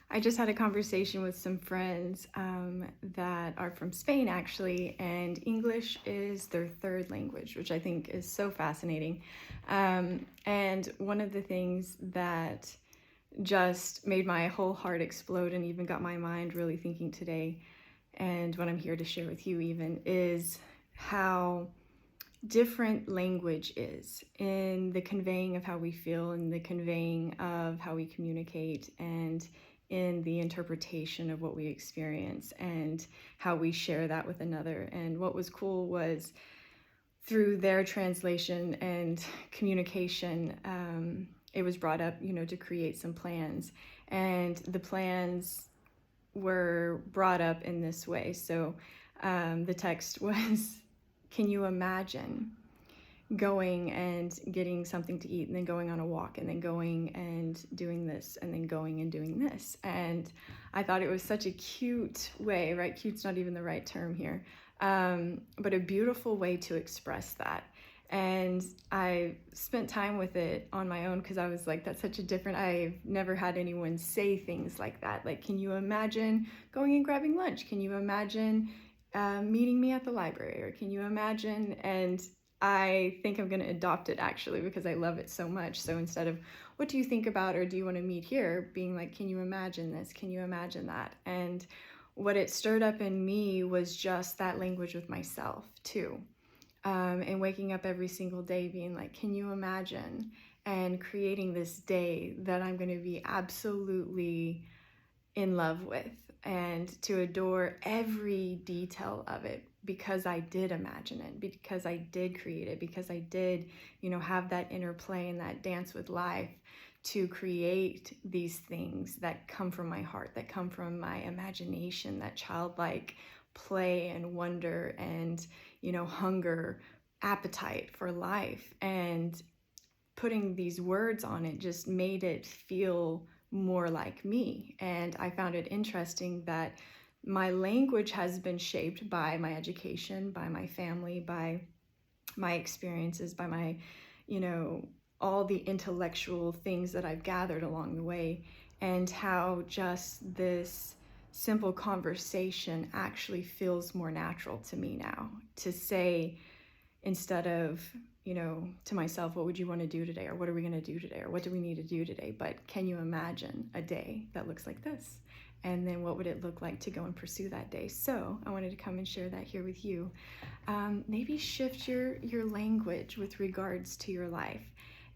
I just had a conversation with some friends that are from Spain, actually, and English is their third language, which I think is so fascinating. And one of the things that just made my whole heart explode and even got my mind really thinking today, and what I'm here to share with you, even, is how different language is in the conveying of how we feel and the conveying of how we communicate and in the interpretation of what we experience and how we share that with another. And what was cool was through their translation and communication, it was brought up, to create some plans. And the plans were brought up in this way. So the text was, can you imagine going and getting something to eat and then going on a walk and then going and doing this and then going and doing this? And I thought it was such a cute way, right? Cute's not even the right term here, but a beautiful way to express that. And I spent time with it on my own because I was like, that's such a different, I've never had anyone say things like that. Like, can you imagine going and grabbing lunch? Can you imagine meeting me at the library? Or can you imagine? And I think I'm going to adopt it actually because I love it so much. So instead of what do you think about or do you want to meet here, being like, can you imagine this? Can you imagine that? And what it stirred up in me was just that language with myself too. And waking up every single day being like, can you imagine? And creating this day that I'm going to be absolutely in love with and to adore every detail of it because I did imagine it, because I did create it, because I did, have that interplay and that dance with life to create these things that come from my heart, that come from my imagination, that childlike play and wonder and, hunger, appetite for life. And putting these words on it just made it feel more like me. And I found it interesting that my language has been shaped by my education, by my family, by my experiences, by my, all the intellectual things that I've gathered along the way, and how just this simple conversation actually feels more natural to me now to say, instead of, to myself, what would you want to do today? Or what are we going to do today? Or what do we need to do today? But can you imagine a day that looks like this? And then what would it look like to go and pursue that day? So I wanted to come and share that here with you. Maybe shift your language with regards to your life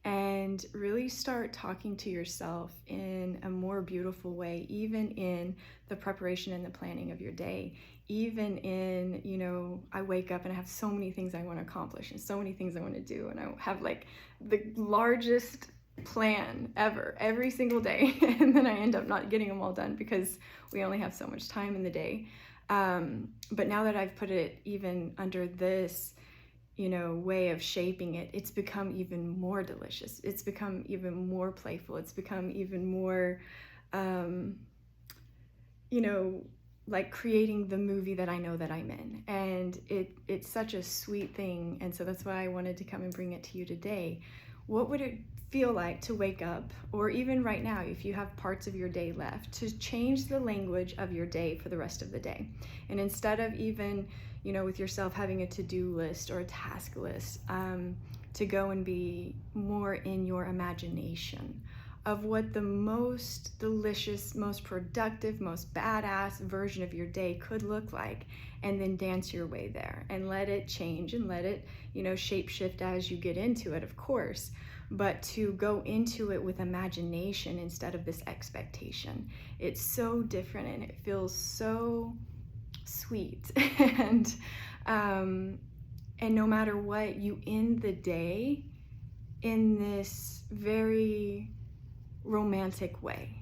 and really start talking to yourself in a more beautiful way, even in the preparation and the planning of your day. Even in, I wake up and I have so many things I want to accomplish and so many things I want to do. And I have like the largest plan ever, every single day. And then I end up not getting them all done because we only have so much time in the day. But now that I've put it even under this, way of shaping it, it's become even more delicious. It's become even more playful. It's become even more, like creating the movie that I know that I'm in. And it's such a sweet thing. And so that's why I wanted to come and bring it to you today. What would it feel like to wake up, or even right now, if you have parts of your day left, to change the language of your day for the rest of the day? And instead of even, with yourself having a to-do list or a task list, to go and be more in your imagination of what the most delicious, most productive, most badass version of your day could look like, and then dance your way there and let it change and let it, shape shift as you get into it, of course, but to go into it with imagination instead of this expectation. It's so different and it feels so sweet. And no matter what, you end the day in this very romantic way,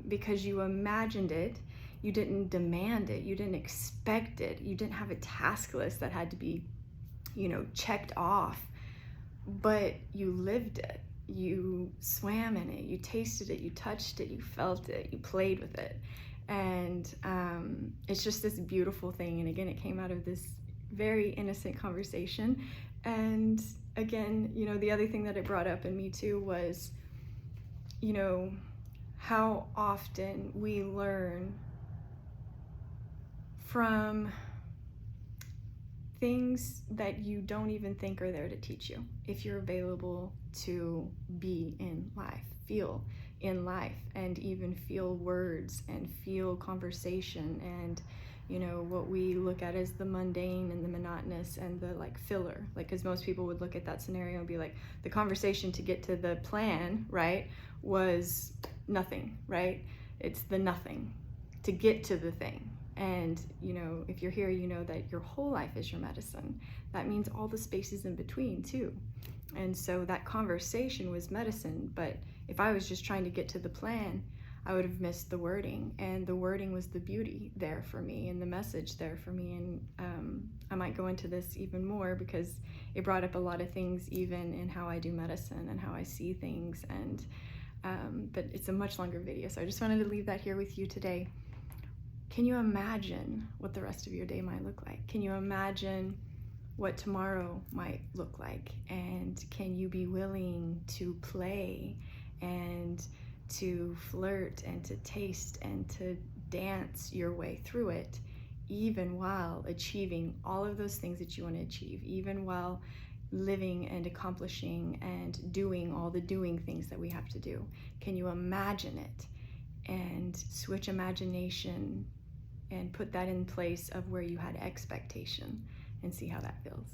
because you imagined it, you didn't demand it, you didn't expect it, you didn't have a task list that had to be, checked off, but you lived it, you swam in it, you tasted it, you touched it, you felt it, you played with it. And it's just this beautiful thing. And again, it came out of this very innocent conversation. And again, the other thing that it brought up in me too was, how often we learn from things that you don't even think are there to teach you if you're available to be in life, feel in life, and even feel words and feel conversation, and what we look at as the mundane and the monotonous and the like filler, like, because most people would look at that scenario and be like, the conversation to get to the plan, right, was nothing, right? It's the nothing to get to the thing. And if you're here, you know that your whole life is your medicine. That means all the spaces in between too. And so that conversation was medicine, but if I was just trying to get to the plan, I would have missed the wording, and the wording was the beauty there for me and the message there for me. And I might go into this even more because it brought up a lot of things even in how I do medicine and how I see things. And but it's a much longer video, so I just wanted to leave that here with you today. Can you imagine what the rest of your day might look like? Can you imagine what tomorrow might look like? And can you be willing to play and to flirt and to taste and to dance your way through it, even while achieving all of those things that you want to achieve, even while living and accomplishing and doing all the doing things that we have to do? Can you imagine it and switch imagination and put that in place of where you had expectation and see how that feels?